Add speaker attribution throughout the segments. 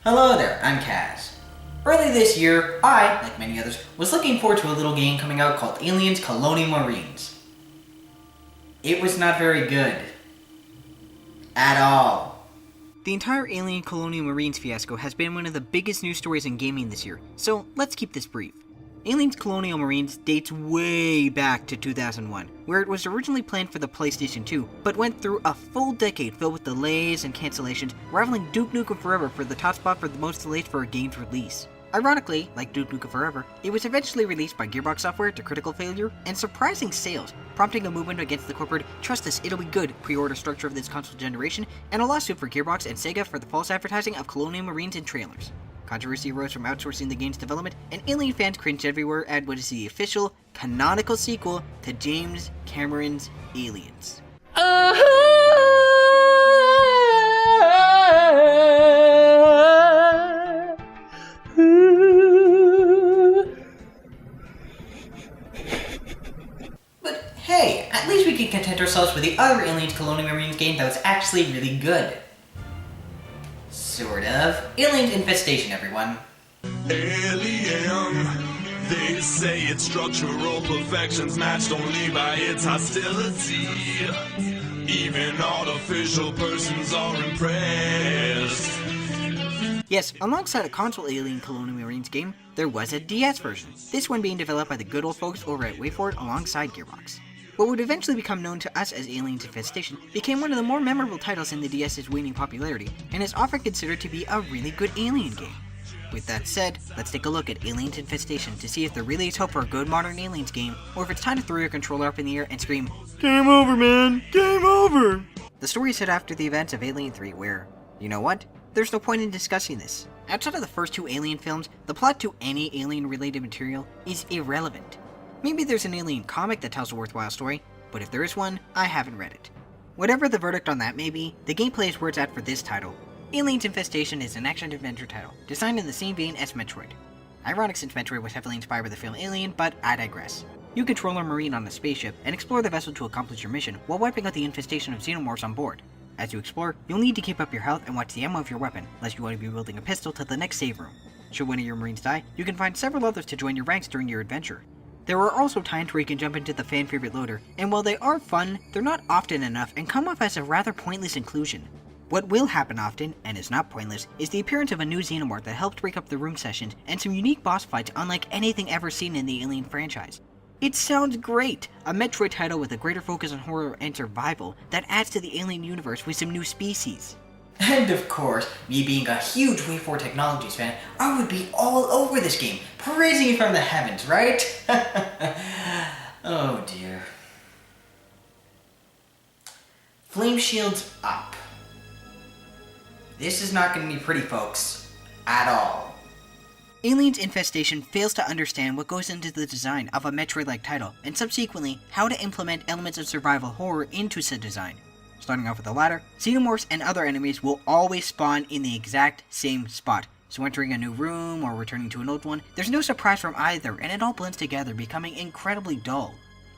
Speaker 1: Hello there, I'm Kaz. Early this year, I, like many others, was looking forward to a little game coming out called Aliens Colonial Marines. It was not very good. At all. The entire Alien Colonial Marines fiasco has been one of the biggest news stories in gaming this year, so let's keep this brief. Aliens Colonial Marines dates way back to 2001, where it was originally planned for the PlayStation 2, but went through a full decade filled with delays and cancellations, rivaling Duke Nukem Forever for the top spot for the most delays for a game's release. Ironically, like Duke Nukem Forever, it was eventually released by Gearbox Software to critical failure and surprising sales, prompting a movement against the corporate "trust us, it'll be good" pre-order structure of this console generation, and a lawsuit for Gearbox and Sega for the false advertising of Colonial Marines in trailers. Controversy arose from outsourcing the game's development, and Alien fans cringed everywhere at what is the official, canonical sequel to James Cameron's Aliens. But hey, at least we can content ourselves with the other Aliens Colonial Marines game that was actually really good. Sort of. Aliens Infestation, everyone.
Speaker 2: Alien, they say its structural perfection's matched only by its hostility. Even artificial persons are impressed.
Speaker 1: Yes, alongside a console Alien Colonial Marines game, there was a DS version, this one being developed by the good old folks over at WayForward alongside Gearbox. What would eventually become known to us as Aliens Infestation became one of the more memorable titles in the DS's waning popularity, and is often considered to be a really good Alien game. With that said, let's take a look at Aliens Infestation to see if there really is hope for a good modern Aliens game, or if it's time to throw your controller up in the air and scream, "Game over, man! Game over!" The story is set after the events of Alien 3 where, you know what? There's no point in discussing this. Outside of the first two Alien films, the plot to any Alien-related material is irrelevant. Maybe there's an Alien comic that tells a worthwhile story, but if there is one, I haven't read it. Whatever the verdict on that may be, the gameplay is where it's at for this title. Aliens Infestation is an action-adventure title, designed in the same vein as Metroid. Ironic since Metroid was heavily inspired by the film Alien, but I digress. You control a Marine on a spaceship and explore the vessel to accomplish your mission while wiping out the infestation of xenomorphs on board. As you explore, you'll need to keep up your health and watch the ammo of your weapon, lest you want to be wielding a pistol to the next save room. Should one of your Marines die, you can find several others to join your ranks during your adventure. There are also times where you can jump into the fan-favorite loader, and while they are fun, they're not often enough and come off as a rather pointless inclusion. What will happen often, and is not pointless, is the appearance of a new xenomorph that helps break up the room sessions, and some unique boss fights unlike anything ever seen in the Alien franchise. It sounds great! A Metroid title with a greater focus on horror and survival that adds to the Alien universe with some new species. And of course, me being a huge WayForward Technologies fan, I would be all over this game, praising it from the heavens, right? Oh dear. Flame shields up. This is not going to be pretty, folks. At all. Aliens Infestation fails to understand what goes into the design of a Metroid-like title, and subsequently, how to implement elements of survival horror into said design. Starting off with the latter, xenomorphs and other enemies will always spawn in the exact same spot, so entering a new room or returning to an old one, there's no surprise from either, and it all blends together, becoming incredibly dull.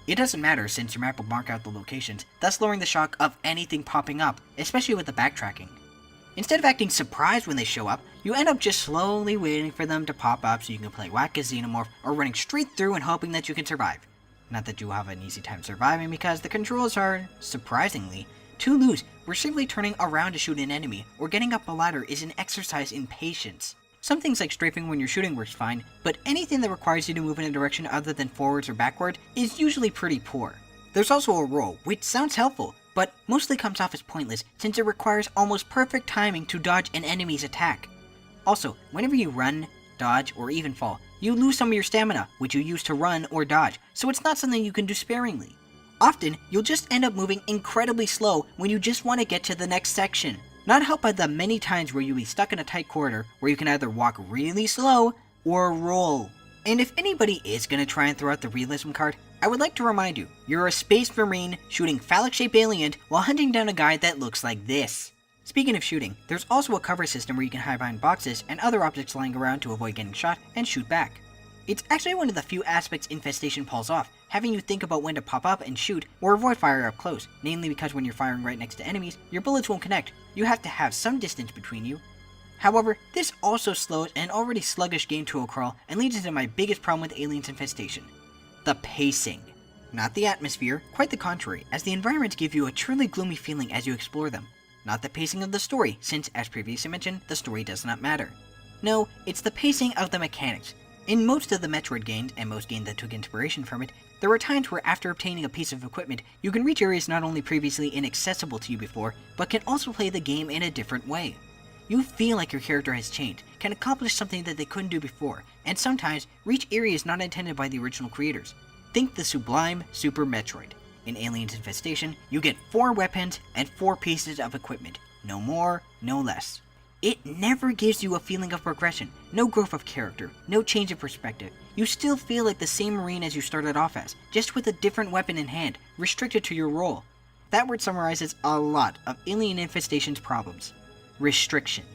Speaker 1: It doesn't matter since your map will mark out the locations, thus lowering the shock of anything popping up, especially with the backtracking. Instead of acting surprised when they show up, you end up just slowly waiting for them to pop up so you can play whack a xenomorph or running straight through and hoping that you can survive. Not that you have an easy time surviving because the controls are, surprisingly, too loose, where simply turning around to shoot an enemy or getting up a ladder is an exercise in patience. Some things like strafing when you're shooting works fine, but anything that requires you to move in a direction other than forwards or backward is usually pretty poor. There's also a roll, which sounds helpful, but mostly comes off as pointless since it requires almost perfect timing to dodge an enemy's attack. Also, whenever you run, dodge, or even fall, you lose some of your stamina, which you use to run or dodge, so it's not something you can do sparingly. Often, you'll just end up moving incredibly slow when you just want to get to the next section, not helped by the many times where you'll be stuck in a tight corridor where you can either walk really slow or roll. And if anybody is going to try and throw out the realism card, I would like to remind you, you're a space marine shooting phallic-shaped alien while hunting down a guy that looks like this. Speaking of shooting, there's also a cover system where you can hide behind boxes and other objects lying around to avoid getting shot and shoot back. It's actually one of the few aspects Infestation pulls off, having you think about when to pop up and shoot or avoid fire up close, namely because when you're firing right next to enemies, your bullets won't connect. You have to have some distance between you. However, this also slows an already sluggish game to a crawl and leads into my biggest problem with Aliens Infestation: the pacing. Not the atmosphere, quite the contrary, as the environments give you a truly gloomy feeling as you explore them. Not the pacing of the story, since, as previously mentioned, the story does not matter. No, it's the pacing of the mechanics. In most of the Metroid games, and most games that took inspiration from it, there are times where after obtaining a piece of equipment, you can reach areas not only previously inaccessible to you before, but can also play the game in a different way. You feel like your character has changed, can accomplish something that they couldn't do before, and sometimes reach areas not intended by the original creators. Think the sublime Super Metroid. In Aliens Infestation, you get 4 weapons and 4 pieces of equipment. No more, no less. It never gives you a feeling of progression, no growth of character, no change of perspective. You still feel like the same Marine as you started off as, just with a different weapon in hand, restricted to your role. That word summarizes a lot of Alien Infestation's problems. Restriction.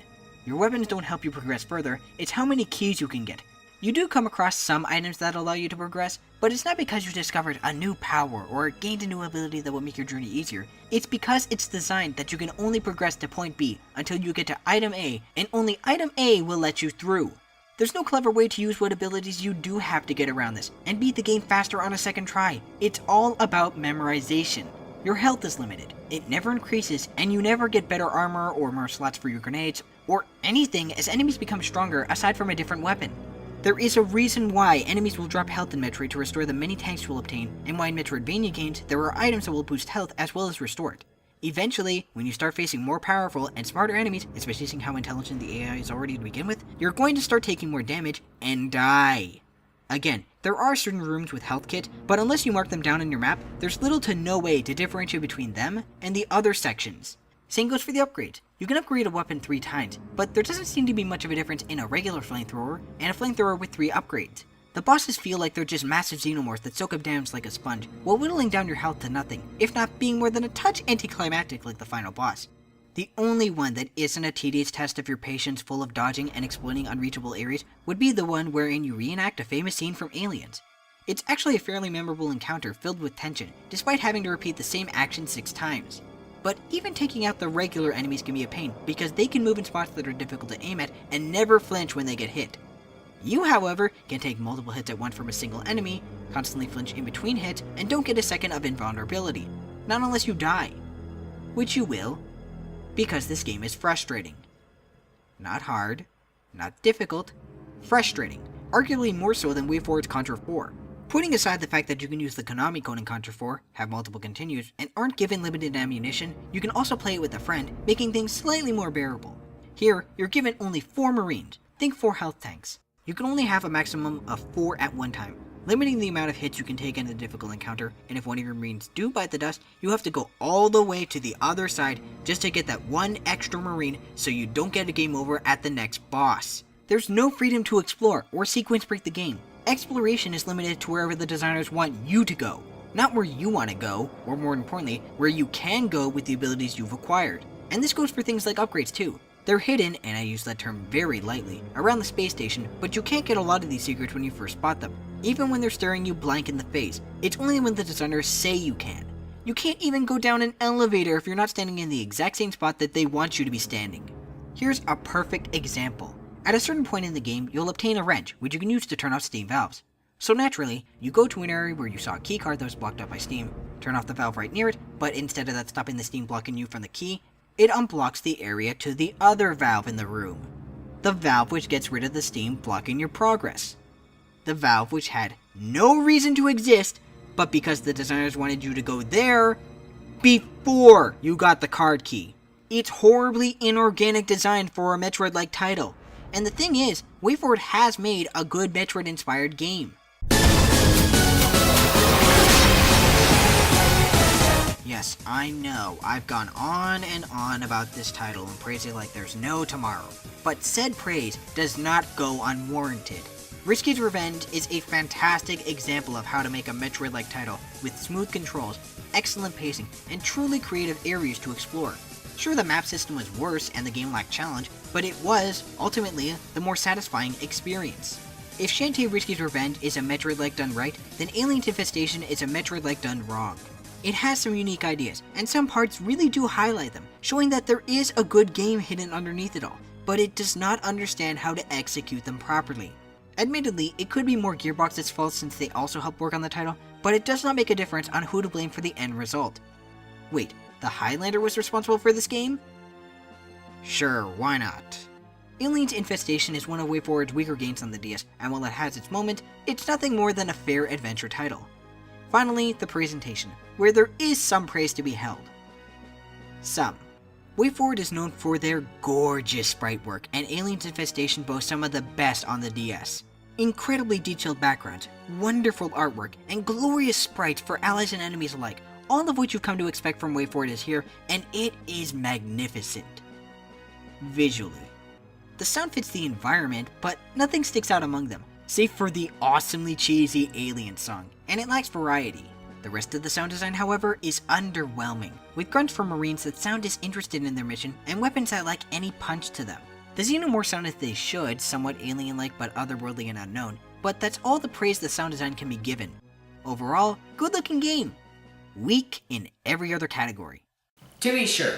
Speaker 1: Your weapons don't help you progress further, it's how many keys you can get. You do come across some items that allow you to progress, but it's not because you discovered a new power or gained a new ability that will make your journey easier. It's because it's designed that you can only progress to point B until you get to item A, and only item A will let you through. There's no clever way to use what abilities you do have to get around this, and beat the game faster on a second try. It's all about memorization. Your health is limited, it never increases, and you never get better armor or more slots for your grenades, or anything as enemies become stronger aside from a different weapon. There is a reason why enemies will drop health in Metroid to restore the many tanks you will obtain, and why in Metroidvania games there are items that will boost health as well as restore it. Eventually, when you start facing more powerful and smarter enemies, especially seeing how intelligent the AI is already to begin with, you're going to start taking more damage and die. Again, there are certain rooms with health kits, but unless you mark them down on your map, there's little to no way to differentiate between them and the other sections. Same goes for the upgrades. You can upgrade a weapon 3 times, but there doesn't seem to be much of a difference in a regular flamethrower and a flamethrower with 3 upgrades. The bosses feel like they're just massive xenomorphs that soak up damage like a sponge, while whittling down your health to nothing, if not being more than a touch anticlimactic like the final boss. The only one that isn't a tedious test of your patience full of dodging and exploiting unreachable areas would be the one wherein you reenact a famous scene from Aliens. It's actually a fairly memorable encounter filled with tension, despite having to repeat the same action 6 times. But even taking out the regular enemies can be a pain, because they can move in spots that are difficult to aim at and never flinch when they get hit. You, however, can take multiple hits at once from a single enemy, constantly flinch in between hits, and don't get a second of invulnerability. Not unless you die. Which you will, because this game is frustrating. Not hard, not difficult, frustrating. Arguably more so than WayForward's Contra 4. Putting aside the fact that you can use the Konami code in Contra 4, have multiple continues, and aren't given limited ammunition, you can also play it with a friend, making things slightly more bearable. Here, you're given only 4 Marines, think 4 health tanks. You can only have a maximum of 4 at one time, limiting the amount of hits you can take in a difficult encounter, and if one of your Marines do bite the dust, you have to go all the way to the other side just to get that one extra Marine so you don't get a game over at the next boss. There's no freedom to explore or sequence break the game. Exploration is limited to wherever the designers want you to go, not where you want to go, or more importantly, where you can go with the abilities you've acquired. And this goes for things like upgrades too. They're hidden, and I use that term very lightly, around the space station, but you can't get a lot of these secrets when you first spot them. Even when they're staring you blank in the face, it's only when the designers say you can. You can't even go down an elevator if you're not standing in the exact same spot that they want you to be standing. Here's a perfect example. At a certain point in the game, you'll obtain a wrench, which you can use to turn off steam valves. So naturally, you go to an area where you saw a keycard that was blocked up by steam, turn off the valve right near it, but instead of that stopping the steam blocking you from the key, it unblocks the area to the other valve in the room. The valve which gets rid of the steam blocking your progress. The valve which had no reason to exist, but because the designers wanted you to go there before you got the card key. It's horribly inorganic design for a Metroid-like title. And the thing is, WayForward has made a good Metroid-inspired game. Yes, I know, I've gone on and on about this title and praised it like there's no tomorrow. But said praise does not go unwarranted. Rich Kid's Revenge is a fantastic example of how to make a Metroid-like title with smooth controls, excellent pacing, and truly creative areas to explore. Sure, the map system was worse and the game lacked challenge, but it was, ultimately, the more satisfying experience. If Shantae Rich Kid's Revenge is a Metroid-like done right, then Aliens Infestation is a Metroid-like done wrong. It has some unique ideas, and some parts really do highlight them, showing that there is a good game hidden underneath it all. but it does not understand how to execute them properly. Admittedly, it could be more Gearbox's fault since they also helped work on the title, but it does not make a difference on who to blame for the end result. Wait, the Highlander was responsible for this game? Sure, why not? Aliens Infestation is one of WayForward's weaker games on the DS, and while it has its moment, it's nothing more than a fair adventure title. Finally, the presentation, where there is some praise to be held. Some. WayForward is known for their gorgeous sprite work, and Aliens Infestation boasts some of the best on the DS. Incredibly detailed backgrounds, wonderful artwork, and glorious sprites for allies and enemies alike, all of which you've come to expect from WayForward is here, and it is magnificent. Visually. The sound fits the environment, but nothing sticks out among them, save for the awesomely cheesy Alien song, and it lacks variety. The rest of the sound design, however, is underwhelming, with grunts from Marines that sound disinterested in their mission, and weapons that lack any punch to them. The Xenomorphs sound as they should, somewhat alien-like but otherworldly and unknown, but that's all the praise the sound design can be given. Overall, good-looking game. Weak in every other category. To be sure,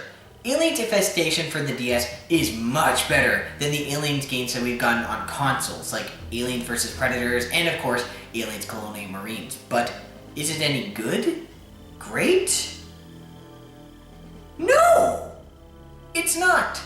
Speaker 1: Aliens Infestation for the DS is much better than the Aliens games that we've gotten on consoles, like Aliens vs. Predators and of course, Aliens Colonial Marines, but is it any good? Great? No! It's not!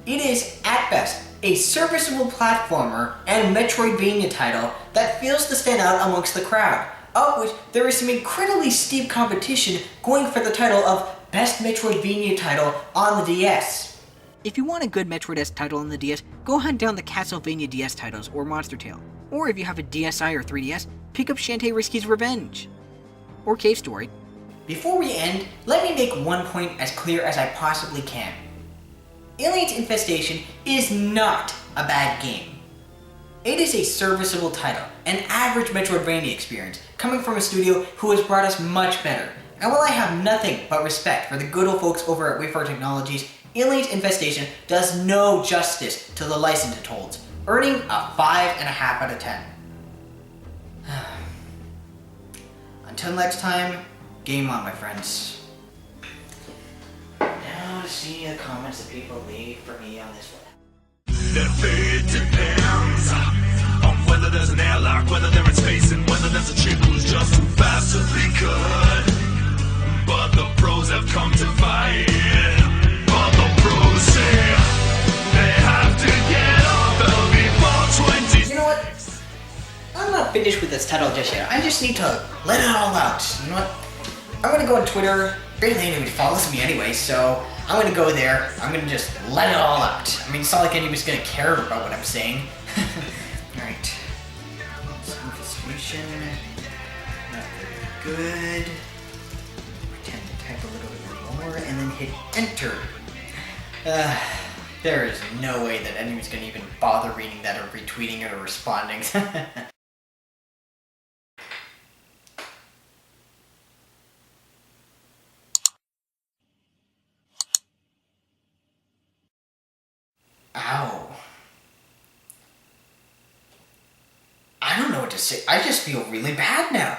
Speaker 1: It is, at best, a serviceable platformer and Metroidvania title that fails to stand out amongst the crowd, of which there is some incredibly steep competition going for the title of Best Metroidvania Title on the DS. If you want a good Metroid-esque title on the DS, go hunt down the Castlevania DS titles or Monster Tale. Or if you have a DSi or 3DS, pick up Shantae Risky's Revenge. Or Cave Story. Before we end, let me make one point as clear as I possibly can. Aliens Infestation is not a bad game. It is a serviceable title, an average Metroidvania experience, coming from a studio who has brought us much better. And while I have nothing but respect for the good old folks over at WayForward Technologies, Aliens Infestation does no justice to the license it holds, earning a 5.5 out of 10. Until next time, game on, my friends. Now to see the comments that people leave for me on this one.
Speaker 2: Their fate depends on whether there's an airlock, whether they're in space, and whether there's a chick who's just too fast to be good. But the pros have come to fight. But the pros say they have to get off before 20.
Speaker 1: You know what? I'm not finished with this title just yet. I just need to let it all out. You know what? I'm gonna go on Twitter. Barely anybody follows me anyway, so I'm gonna go there. I'm gonna just let it all out. I mean, it's not like anybody's gonna care about what I'm saying. Alright. Infestation. Not very good. Pretend to type a little bit more and then hit enter. There is no way that anyone's gonna even bother reading that or retweeting it or responding. Ow. I don't know what to say. I just feel really bad now.